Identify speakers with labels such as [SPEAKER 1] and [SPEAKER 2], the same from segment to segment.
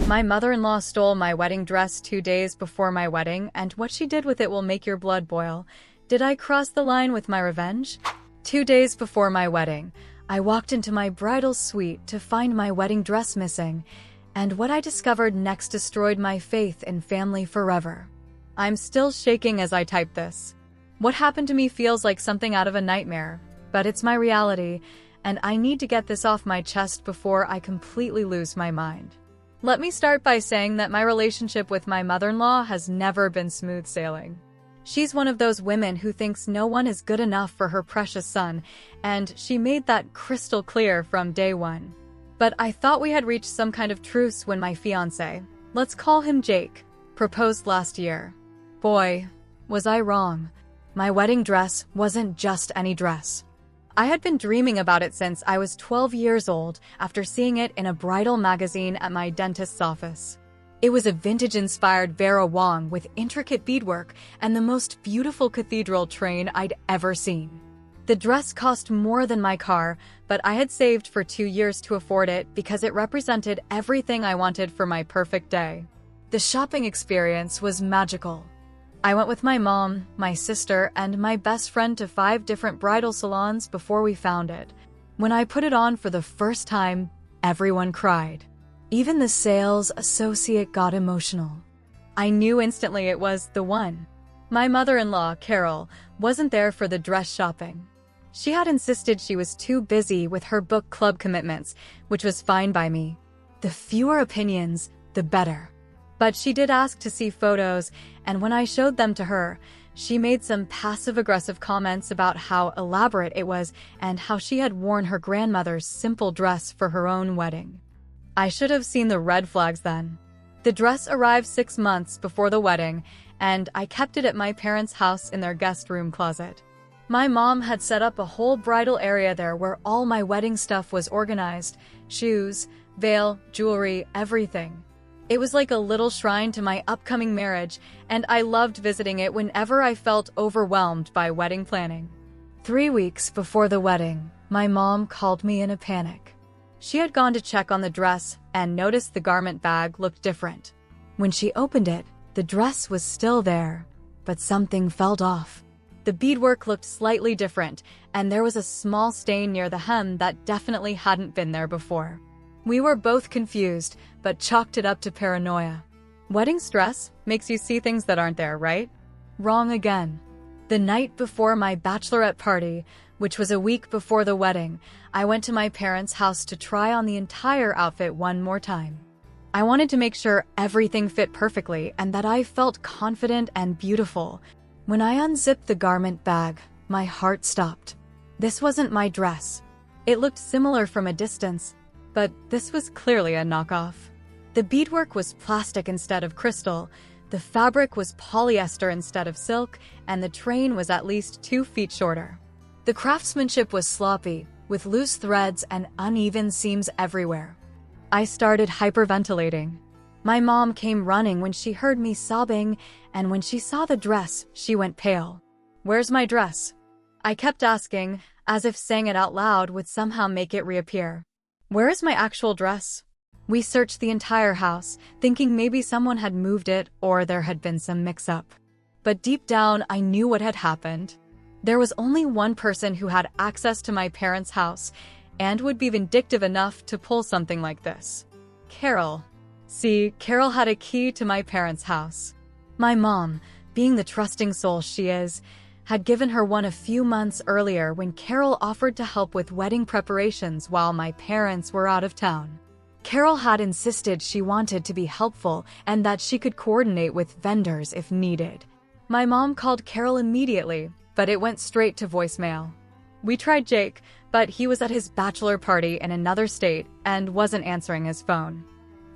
[SPEAKER 1] My mother-in-law stole my wedding dress 2 days before my wedding, and what she did with it will make your blood boil. Did I cross the line with my revenge? 2 days before my wedding, I walked into my bridal suite to find my wedding dress missing, and what I discovered next destroyed my faith in family forever. I'm still shaking as I type this. What happened to me feels like something out of a nightmare, but it's my reality, and I need to get this off my chest before I completely lose my mind. Let me start by saying that my relationship with my mother-in-law has never been smooth sailing. She's one of those women who thinks no one is good enough for her precious son, and she made that crystal clear from day one. But I thought we had reached some kind of truce when my fiancé, let's call him Jake, proposed last year. Boy, was I wrong. My wedding dress wasn't just any dress. I had been dreaming about it since I was 12 years old after seeing it in a bridal magazine at my dentist's office. It was a vintage-inspired Vera Wang with intricate beadwork and the most beautiful cathedral train I'd ever seen. The dress cost more than my car, but I had saved for 2 years to afford it because it represented everything I wanted for my perfect day. The shopping experience was magical. I went with my mom, my sister, and my best friend to 5 different bridal salons before we found it. When I put it on for the first time, everyone cried. Even the sales associate got emotional. I knew instantly it was the one. My mother-in-law, Carol, wasn't there for the dress shopping. She had insisted she was too busy with her book club commitments, which was fine by me. The fewer opinions, the better. But she did ask to see photos, and when I showed them to her, she made some passive-aggressive comments about how elaborate it was and how she had worn her grandmother's simple dress for her own wedding. I should have seen the red flags then. The dress arrived 6 months before the wedding, and I kept it at my parents' house in their guest room closet. My mom had set up a whole bridal area there where all my wedding stuff was organized: shoes, veil, jewelry, everything. It was like a little shrine to my upcoming marriage, and I loved visiting it whenever I felt overwhelmed by wedding planning. 3 weeks before the wedding, my mom called me in a panic. She had gone to check on the dress and noticed the garment bag looked different. When she opened it, the dress was still there, but something felt off. The beadwork looked slightly different, and there was a small stain near the hem that definitely hadn't been there before. We were both confused, but chalked it up to paranoia. Wedding stress makes you see things that aren't there, right? Wrong again. The night before my bachelorette party, which was a week before the wedding, I went to my parents' house to try on the entire outfit one more time. I wanted to make sure everything fit perfectly and that I felt confident and beautiful. When I unzipped the garment bag, my heart stopped. This wasn't my dress. It looked similar from a distance, but this was clearly a knockoff. The beadwork was plastic instead of crystal, the fabric was polyester instead of silk, and the train was at least 2 feet shorter. The craftsmanship was sloppy, with loose threads and uneven seams everywhere. I started hyperventilating. My mom came running when she heard me sobbing, and when she saw the dress, she went pale. "Where's my dress?" I kept asking, as if saying it out loud would somehow make it reappear. "Where is my actual dress?" We searched the entire house, thinking maybe someone had moved it or there had been some mix-up. But deep down, I knew what had happened. There was only one person who had access to my parents' house and would be vindictive enough to pull something like this. Carol. See, Carol had a key to my parents' house. My mom, being the trusting soul she is, had given her one a few months earlier when Carol offered to help with wedding preparations while my parents were out of town. Carol had insisted she wanted to be helpful and that she could coordinate with vendors if needed. My mom called Carol immediately, but it went straight to voicemail. We tried Jake, but he was at his bachelor party in another state and wasn't answering his phone.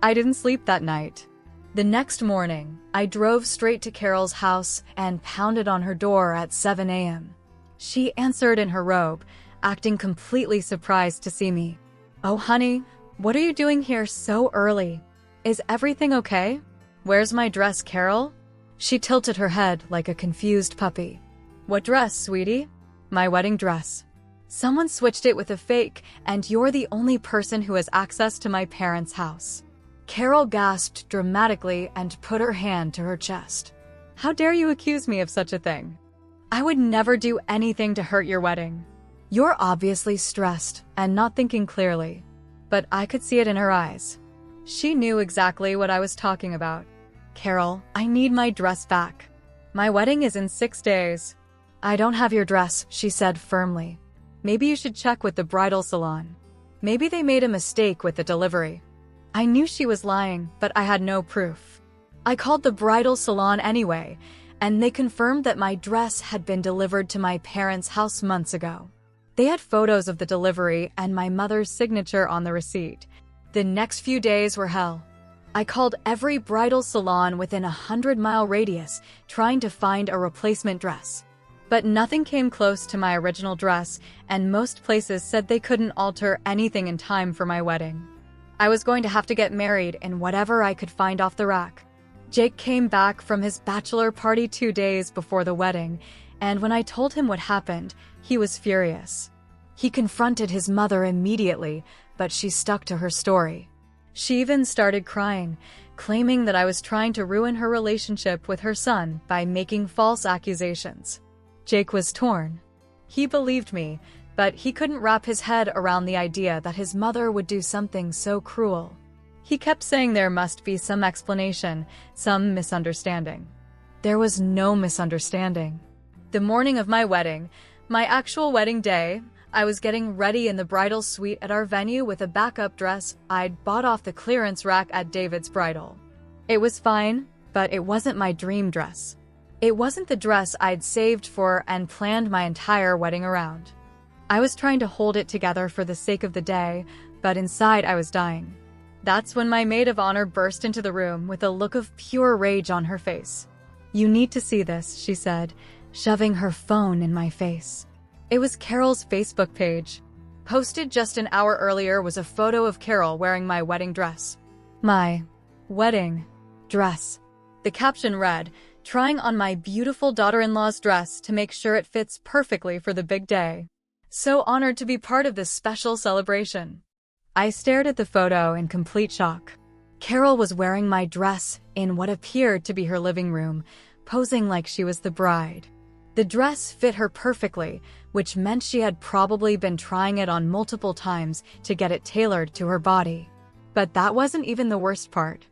[SPEAKER 1] I didn't sleep that night. The next morning, I drove straight to Carol's house and pounded on her door at 7 a.m. She answered in her robe, acting completely surprised to see me. "Oh, honey, what are you doing here so early? Is everything okay? Where's my dress, Carol?" She tilted her head like a confused puppy. "What dress, sweetie?" "My wedding dress. Someone switched it with a fake, and you're the only person who has access to my parents' house." Carol gasped dramatically and put her hand to her chest. How dare you accuse me of such a thing? I would never do anything to hurt your wedding. You're obviously stressed and not thinking clearly, but I could see it in her eyes. She knew exactly what I was talking about. Carol, I need my dress back. My wedding is in 6 days. I don't have your dress, she said firmly. Maybe you should check with the bridal salon. Maybe they made a mistake with the delivery. I knew she was lying, but I had no proof. I called the bridal salon anyway, and they confirmed that my dress had been delivered to my parents' house months ago. They had photos of the delivery and my mother's signature on the receipt. The next few days were hell. I called every bridal salon within a 100-mile radius, trying to find a replacement dress. But nothing came close to my original dress, and most places said they couldn't alter anything in time for my wedding. I was going to have to get married in whatever I could find off the rack. Jake came back from his bachelor party 2 days before the wedding, and when I told him what happened, he was furious. He confronted his mother immediately, but she stuck to her story. She even started crying, claiming that I was trying to ruin her relationship with her son by making false accusations. Jake was torn. He believed me, but he couldn't wrap his head around the idea that his mother would do something so cruel. He kept saying there must be some explanation, some misunderstanding. There was no misunderstanding. The morning of my wedding, my actual wedding day, I was getting ready in the bridal suite at our venue with a backup dress I'd bought off the clearance rack at David's Bridal. It was fine, but it wasn't my dream dress. It wasn't the dress I'd saved for and planned my entire wedding around. I was trying to hold it together for the sake of the day, but inside I was dying. That's when my maid of honor burst into the room with a look of pure rage on her face. You need to see this, she said, shoving her phone in my face. It was Carol's Facebook page. Posted just an hour earlier was a photo of Carol wearing my wedding dress. My wedding dress. The caption read, trying on my beautiful daughter-in-law's dress to make sure it fits perfectly for the big day. So honored to be part of this special celebration. I stared at the photo in complete shock. Carol was wearing my dress in what appeared to be her living room, posing like she was the bride. The dress fit her perfectly, which meant she had probably been trying it on multiple times to get it tailored to her body. But that wasn't even the worst part.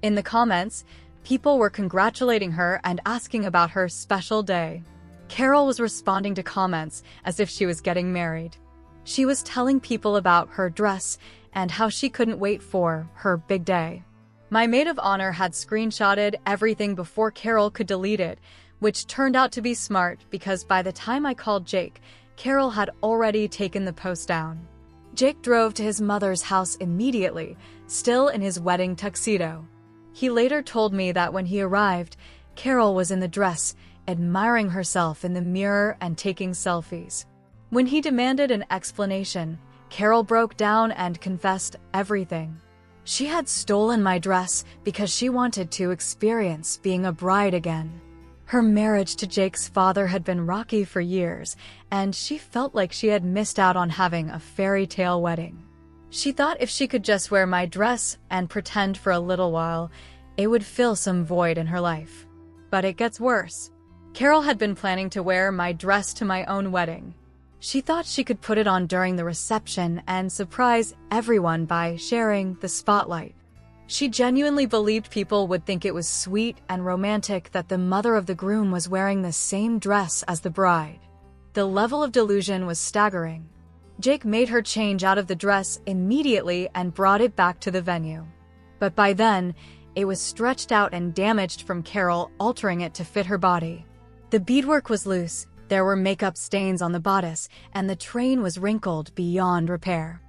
[SPEAKER 1] In the comments, people were congratulating her and asking about her special day. Carol was responding to comments as if she was getting married. She was telling people about her dress and how she couldn't wait for her big day. My maid of honor had screenshotted everything before Carol could delete it, which turned out to be smart because by the time I called Jake, Carol had already taken the post down. Jake drove to his mother's house immediately, still in his wedding tuxedo. He later told me that when he arrived, Carol was in the dress, admiring herself in the mirror and taking selfies. When he demanded an explanation, Carol broke down and confessed everything. She had stolen my dress because she wanted to experience being a bride again. Her marriage to Jake's father had been rocky for years, and she felt like she had missed out on having a fairy tale wedding. She thought if she could just wear my dress and pretend for a little while, it would fill some void in her life. But it gets worse. Carol had been planning to wear my dress to my own wedding. She thought she could put it on during the reception and surprise everyone by sharing the spotlight. She genuinely believed people would think it was sweet and romantic that the mother of the groom was wearing the same dress as the bride. The level of delusion was staggering. Jake made her change out of the dress immediately and brought it back to the venue. But by then, it was stretched out and damaged from Carol altering it to fit her body. The beadwork was loose, there were makeup stains on the bodice, and the train was wrinkled beyond repair.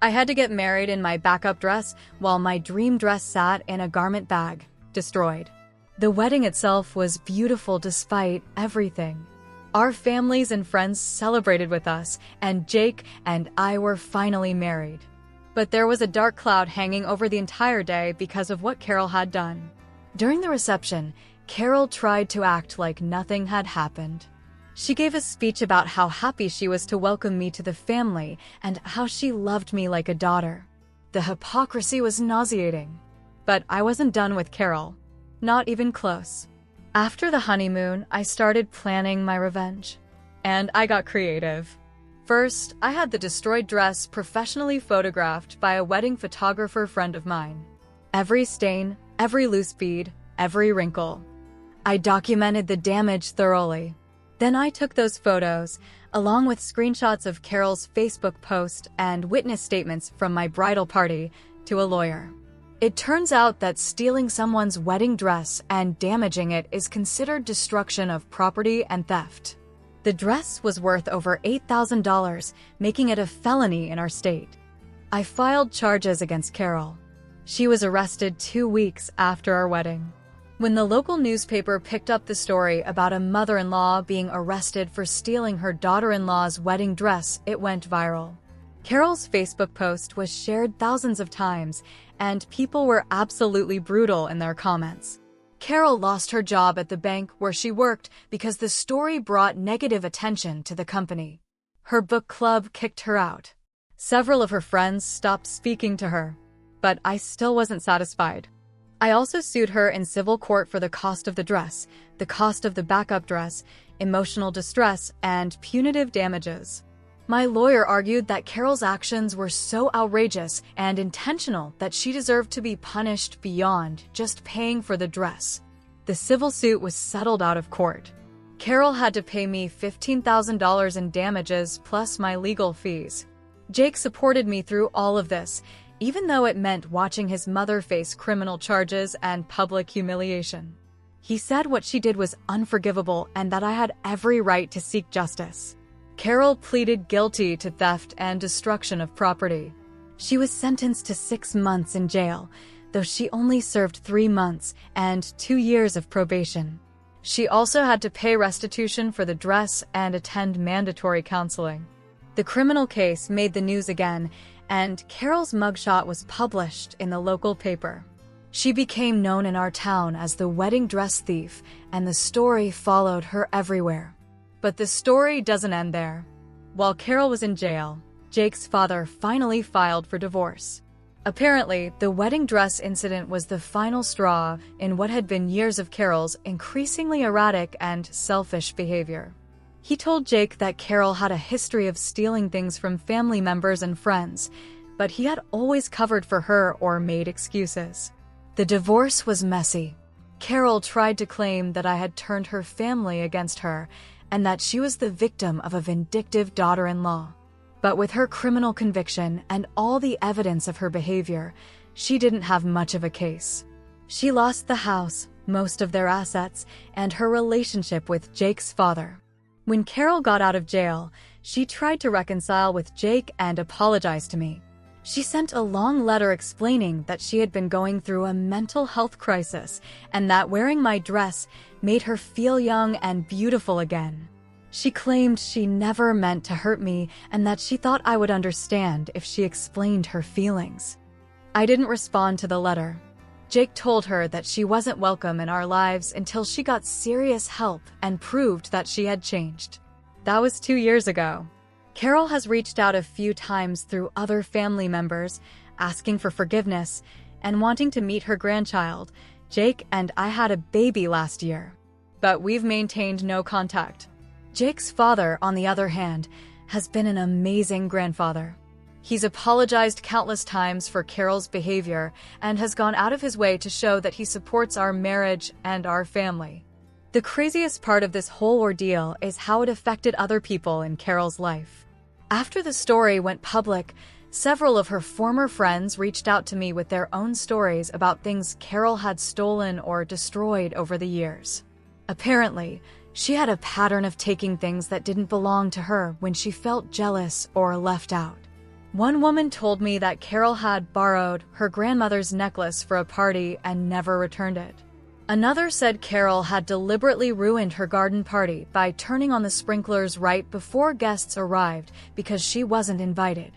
[SPEAKER 1] I had to get married in my backup dress while my dream dress sat in a garment bag, destroyed. The wedding itself was beautiful despite everything. Our families and friends celebrated with us, and Jake and I were finally married. But there was a dark cloud hanging over the entire day because of what Carol had done. During the reception, Carol tried to act like nothing had happened. She gave a speech about how happy she was to welcome me to the family and how she loved me like a daughter. The hypocrisy was nauseating. But I wasn't done with Carol. Not even close. After the honeymoon, I started planning my revenge. And I got creative. First, I had the destroyed dress professionally photographed by a wedding photographer friend of mine. Every stain, every loose bead, every wrinkle. I documented the damage thoroughly. Then I took those photos, along with screenshots of Carol's Facebook post and witness statements from my bridal party, to a lawyer. It turns out that stealing someone's wedding dress and damaging it is considered destruction of property and theft. The dress was worth over $8,000, making it a felony in our state. I filed charges against Carol. She was arrested 2 weeks after our wedding. When the local newspaper picked up the story about a mother-in-law being arrested for stealing her daughter-in-law's wedding dress, it went viral. Carol's Facebook post was shared thousands of times, and people were absolutely brutal in their comments. Carol lost her job at the bank where she worked because the story brought negative attention to the company. Her book club kicked her out. Several of her friends stopped speaking to her, but I still wasn't satisfied. I also sued her in civil court for the cost of the dress, the cost of the backup dress, emotional distress, and punitive damages. My lawyer argued that Carol's actions were so outrageous and intentional that she deserved to be punished beyond just paying for the dress. The civil suit was settled out of court. Carol had to pay me $15,000 in damages plus my legal fees. Jake supported me through all of this, even though it meant watching his mother face criminal charges and public humiliation. He said what she did was unforgivable and that I had every right to seek justice. Carol pleaded guilty to theft and destruction of property. She was sentenced to 6 months in jail, though she only served 3 months and 2 years of probation. She also had to pay restitution for the dress and attend mandatory counseling. The criminal case made the news again, and Carol's mugshot was published in the local paper. She became known in our town as the wedding dress thief, and the story followed her everywhere. But the story doesn't end there. While Carol was in jail, Jake's father finally filed for divorce. Apparently, the wedding dress incident was the final straw in what had been years of Carol's increasingly erratic and selfish behavior. He told Jake that Carol had a history of stealing things from family members and friends, but he had always covered for her or made excuses. The divorce was messy. Carol tried to claim that I had turned her family against her and that she was the victim of a vindictive daughter-in-law. But with her criminal conviction and all the evidence of her behavior, she didn't have much of a case. She lost the house, most of their assets, and her relationship with Jake's father. When Carol got out of jail, she tried to reconcile with Jake and apologize to me. She sent a long letter explaining that she had been going through a mental health crisis and that wearing my dress made her feel young and beautiful again. She claimed she never meant to hurt me and that she thought I would understand if she explained her feelings. I didn't respond to the letter. Jake told her that she wasn't welcome in our lives until she got serious help and proved that she had changed. That was 2 years ago. Carol has reached out a few times through other family members, asking for forgiveness and wanting to meet her grandchild. Jake and I had a baby last year, but we've maintained no contact. Jake's father, on the other hand, has been an amazing grandfather. He's apologized countless times for Carol's behavior and has gone out of his way to show that he supports our marriage and our family. The craziest part of this whole ordeal is how it affected other people in Carol's life. After the story went public, several of her former friends reached out to me with their own stories about things Carol had stolen or destroyed over the years. Apparently, she had a pattern of taking things that didn't belong to her when she felt jealous or left out. One woman told me that Carol had borrowed her grandmother's necklace for a party and never returned it. Another said Carol had deliberately ruined her garden party by turning on the sprinklers right before guests arrived because she wasn't invited.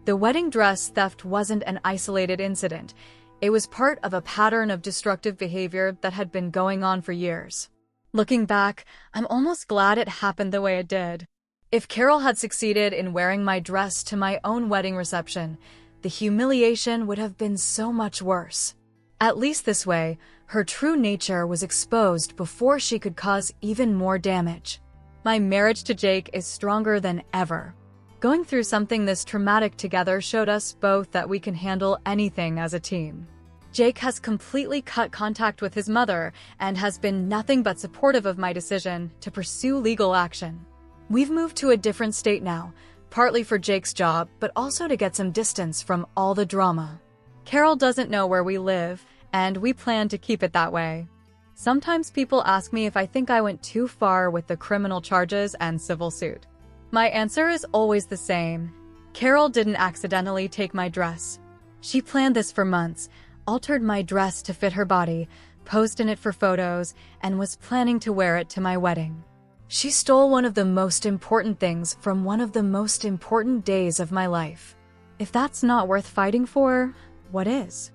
[SPEAKER 1] The wedding dress theft wasn't an isolated incident. It was part of a pattern of destructive behavior that had been going on for years. Looking back, I'm almost glad it happened the way it did. If Carol had succeeded in wearing my dress to my own wedding reception, the humiliation would have been so much worse. At least this way, her true nature was exposed before she could cause even more damage. My marriage to Jake is stronger than ever. Going through something this traumatic together showed us both that we can handle anything as a team. Jake has completely cut contact with his mother and has been nothing but supportive of my decision to pursue legal action. We've moved to a different state now, partly for Jake's job, but also to get some distance from all the drama. Carol doesn't know where we live, and we plan to keep it that way. Sometimes people ask me if I think I went too far with the criminal charges and civil suit. My answer is always the same. Carol didn't accidentally take my dress. She planned this for months, altered my dress to fit her body, posed in it for photos, and was planning to wear it to my wedding. She stole one of the most important things from one of the most important days of my life. If that's not worth fighting for, what is?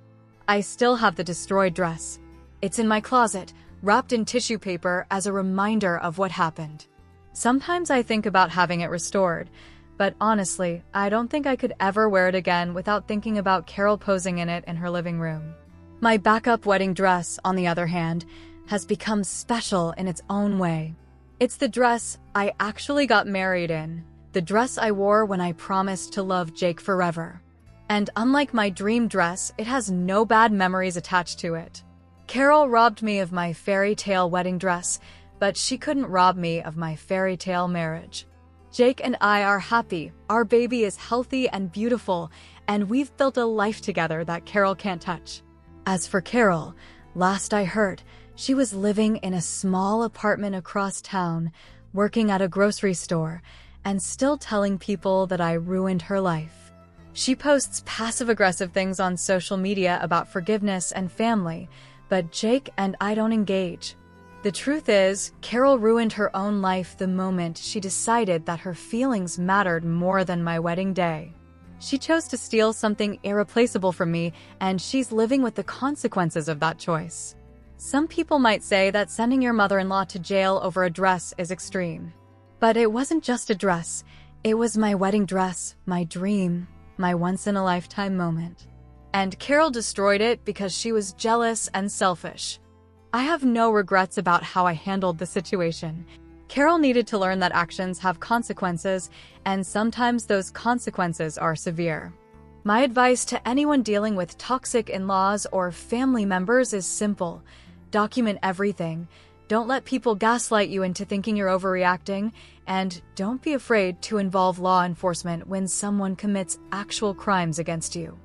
[SPEAKER 1] I still have the destroyed dress. It's in my closet, wrapped in tissue paper as a reminder of what happened. Sometimes I think about having it restored, but honestly, I don't think I could ever wear it again without thinking about Carol posing in it in her living room. My backup wedding dress, on the other hand, has become special in its own way. It's the dress I actually got married in, the dress I wore when I promised to love Jake forever. And unlike my dream dress, it has no bad memories attached to it. Carol robbed me of my fairy tale wedding dress, but she couldn't rob me of my fairy tale marriage. Jake and I are happy, our baby is healthy and beautiful, and we've built a life together that Carol can't touch. As for Carol, last I heard, she was living in a small apartment across town, working at a grocery store, and still telling people that I ruined her life. She posts passive-aggressive things on social media about forgiveness and family, but Jake and I don't engage. The truth is, Carol ruined her own life the moment she decided that her feelings mattered more than my wedding day. She chose to steal something irreplaceable from me, and she's living with the consequences of that choice. Some people might say that sending your mother-in-law to jail over a dress is extreme. But it wasn't just a dress. It was my wedding dress, my dream, my once-in-a-lifetime moment. And Carol destroyed it because she was jealous and selfish. I have no regrets about how I handled the situation. Carol needed to learn that actions have consequences, and sometimes those consequences are severe. My advice to anyone dealing with toxic in-laws or family members is simple. Document everything. Don't let people gaslight you into thinking you're overreacting, and don't be afraid to involve law enforcement when someone commits actual crimes against you.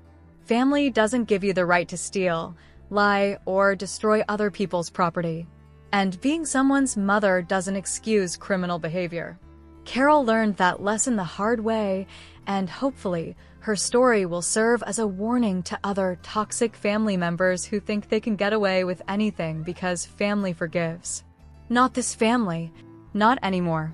[SPEAKER 1] Family doesn't give you the right to steal, lie, or destroy other people's property. And being someone's mother doesn't excuse criminal behavior. Carol learned that lesson the hard way, and hopefully, her story will serve as a warning to other toxic family members who think they can get away with anything because family forgives. Not this family. Not anymore.